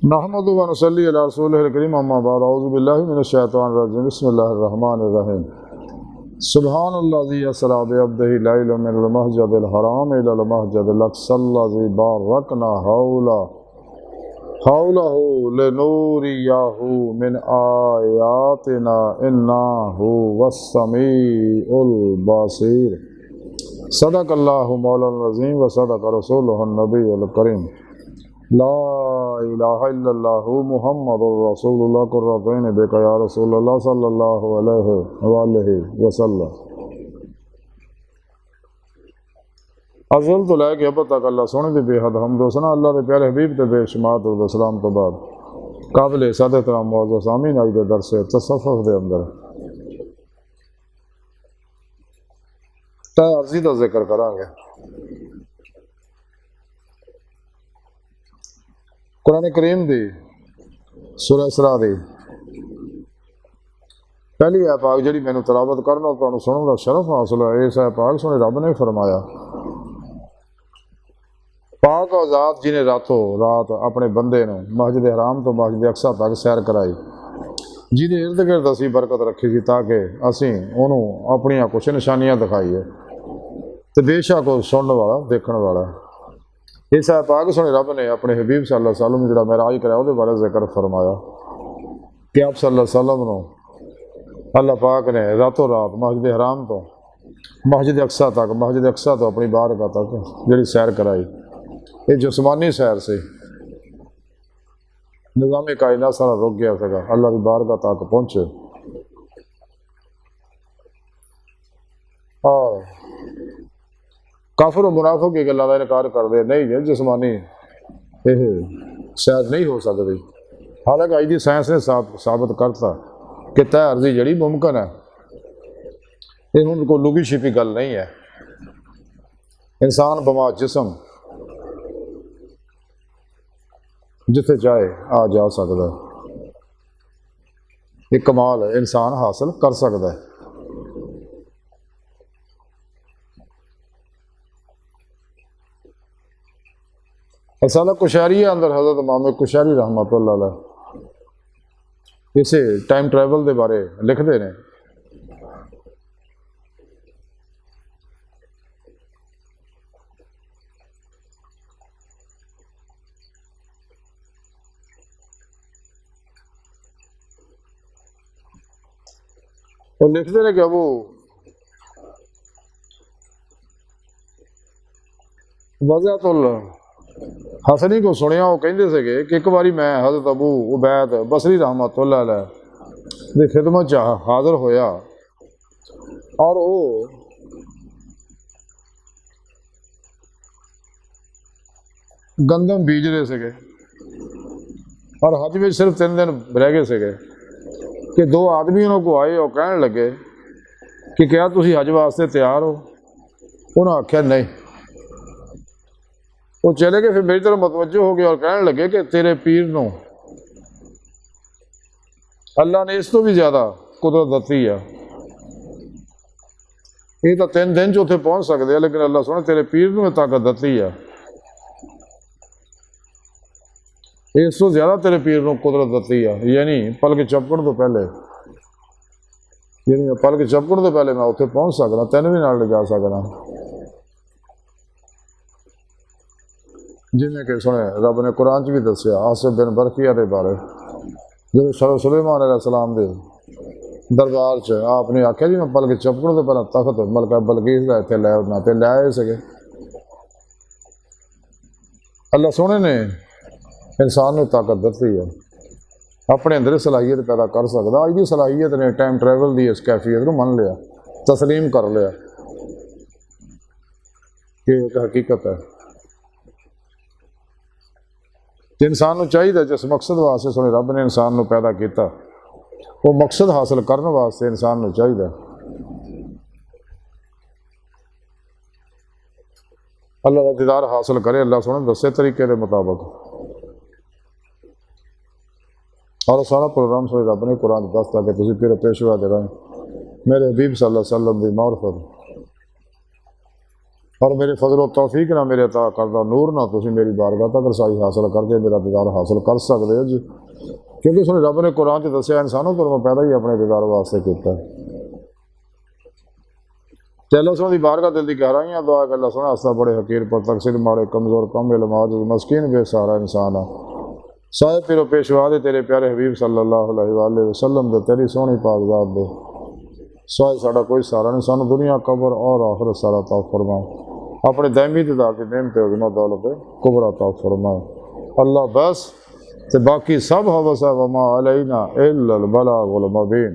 नहमदु व नसल्ली अला रसूलिल करीम अम्मा बाद अऊज़ु बिल्लाहि मिनश शैतानिर रजीम बिस्मिल्लाहिर रहमानिर रहीम सुब्हानल्लाज़ी अस्रा बिअब्दिही लैलन मिनल मस्जिदिल हराम इलल मस्जिदिल अक़्सल्लज़ी बारकना हौलहु लिनूरियहु मिन आयातिना इन्नहु वस्समीउल बसीर सदक़ल्लाहु मौलाना अज़ीम व सदक़ रसूलुहुन नबियुल करीम ला इलाहा इल्लल्लाहु मुहम्मदुर रसूलुल्लाह कुर्रतैन बिका या रसूलल्लाह सल्लल्लाहु अलैहि वसल्लम। अज़ल तो लैके अब तक अल्लाह सोने दी बेहद हमद व सना अल्लाह दे प्यारे हबीब ते बेशुमार दुरूद व सलाम तो बाद काबिल इज़्ज़त एहतराम मुअज़्ज़ज़ सामीन आज दे दरस तसव्वुफ़ दे अंदर ता अर्ज़ी दा जिक्र करांगे। कुरान करीम दी सूरह इसरा दी पहली ऐ पाक जी मैंने तलावत करना तुहानू सुनने का शरफ हासिल है। इस ऐ पाक सुने रब ने फरमाया पाक आज़ाद जिन्हें रातों रात अपने बंदे ने मस्जिद हराम तो मस्जिद अक्सा तक सैर कराई जिहदे इर्द गिर्द असीं बरकत रखी सी ताकि असीं उहनूं अपनियां कुछ निशानियां दिखाईए तो बेशक वो सुनने वाला देखने वाला। इस पाक सुने रब ने अपने हबीब सल्लल्लाहु अलैहि वसल्लम जो मेराज कराया उसके बारे जिक्र फरमाया कि आप सल्लल्लाहु अलैहि वसल्लम नूं अल्लाह पाक ने रातों रात मस्जिद हराम तो मस्जिद अक्सा तो अपनी बारगाह तक जी सैर कराई। ये जिस्मानी सैर से निज़ाम कायनात सारा रुक गया सगा अल्लाह की बारगाह तक पहुँचे और काफिर और मुनाफिक की गल्लां दा इनकार करते नहीं है जिस्मानी यह सैर नहीं हो सकती। हालांकि अज की साइंस ने साबित करता कि तय अर्जी जी मुमकिन है। ये हूँ कोई लुकी छिपी गल नहीं है। इंसान बमा जिसम जिथे चाहे आ जा सकता है। एक कमाल इंसान हासिल कर सकता है। असाला कुशैरी अंदर हज़रत इमाम कुशैरी रहमतुल्लाह अलैह इसे टाइम ट्रैवल के बारे लिखते हैं। वो लिखते हैं कि अबू वज़ातुल हसनी को सुनिया वो कहते थे कि एक बारी मैं हज़रत अबू उबैद बसरी रहमतुल्लाह अलैह दी खिदमत च हाज़र होया और वो गंदम बीज रहे थे और हज में सिर्फ 3 दिन रह गए थे कि 2 आदमी उन्होंने आए और कहने लगे कि क्या तुम हज वास्ते तैयार हो। उन्होंने आख्या नहीं। वो चले गए। फिर मेरी तरफ मतवज्जो हो गए और कहने लगे कि तेरे पीर नूं अल्लाह ने इस तो भी ज़्यादा कुदरत दती है। ये तो 3 दिन च उत्थे पहुँच सकते हैं लेकिन अल्लाह सोने तेरे पीर नूं ताकत दती है। इस तो ज़्यादा तेरे पीर नूं कुदरत दती है यानी पलक झपकण तो पहले पलक झपकण तो पहले मैं उत्थे पहुँच सकदा तेन भी नाल ले जा सकदा। जिमें कि सुने रब ने कुरान च भी दसिया आसिफ बिन बरखिया के बारे जो सुलेमान अलैहिस्सलाम के दरबार च आपने आख्या जी मैं पलक झपकण तो पहले तख्त मलका बलकीस का इत्थे लै आउणा ते लै आए सके। अल्लाह सोने ने इंसान को ताकत दती है अपने अंदर सलाहियत पैदा कर सकता। अज की सलाहियत ने टाइम ट्रैवल की इस कैफियत को मन लिया तस्लीम कर लिया कि एक हकीकत है। इंसान को चाहिए जिस मकसद वास्ते सुने रब ने इंसान को पैदा किया वो मकसद हासिल करने वास्ते इंसान को चाहिए अल्लाह का दीदार हासिल करे। अल्लाह सोने दसे तरीके के मुताबिक और सारा प्रोग्राम सोए रब ने कुरान दसता कि तुम फिर पेशवा दे रहे मेरे हबीब सल्लल्लाहु अलैहि वसल्लम की मार्फत और मेरे फजल तौफीक ना मेरे अता करदा नूर ना तुसी मेरी बारगाह तक रसाई हासिल करके मेरा दीदार हासिल कर सकते हो जी, क्योंकि उसने रब ने कुरान च दसिया इंसानों तो मैं पैदा ही अपने दीदार वास्ते किया। चलो सुन दी बारगाह दिल की गहराइयां दुआ कर अल्लाह सुना हस्ता बड़े हकीर पर तकसीर माड़े कमजोर कम इलमाज मस्कीन बेसहारा इंसान है साहिब पिरो पेशवा दे तेरे प्यारे हबीब सल्लल्लाहु अलैहि वसल्लम दे तेरी सोहनी पाकजात दे साहिब साडा कोई सहारा नहीं, सानू दुनिया कब्र और आखिरत सारा तौफ फरमाए, अपने दायमी दीदार की नेमत गुना दौलत कुबरा तौफ फरमाए अल्लाह। बस ते बाकी सब हवस है वमा अलैना इल्लल बलागुल मुबीन।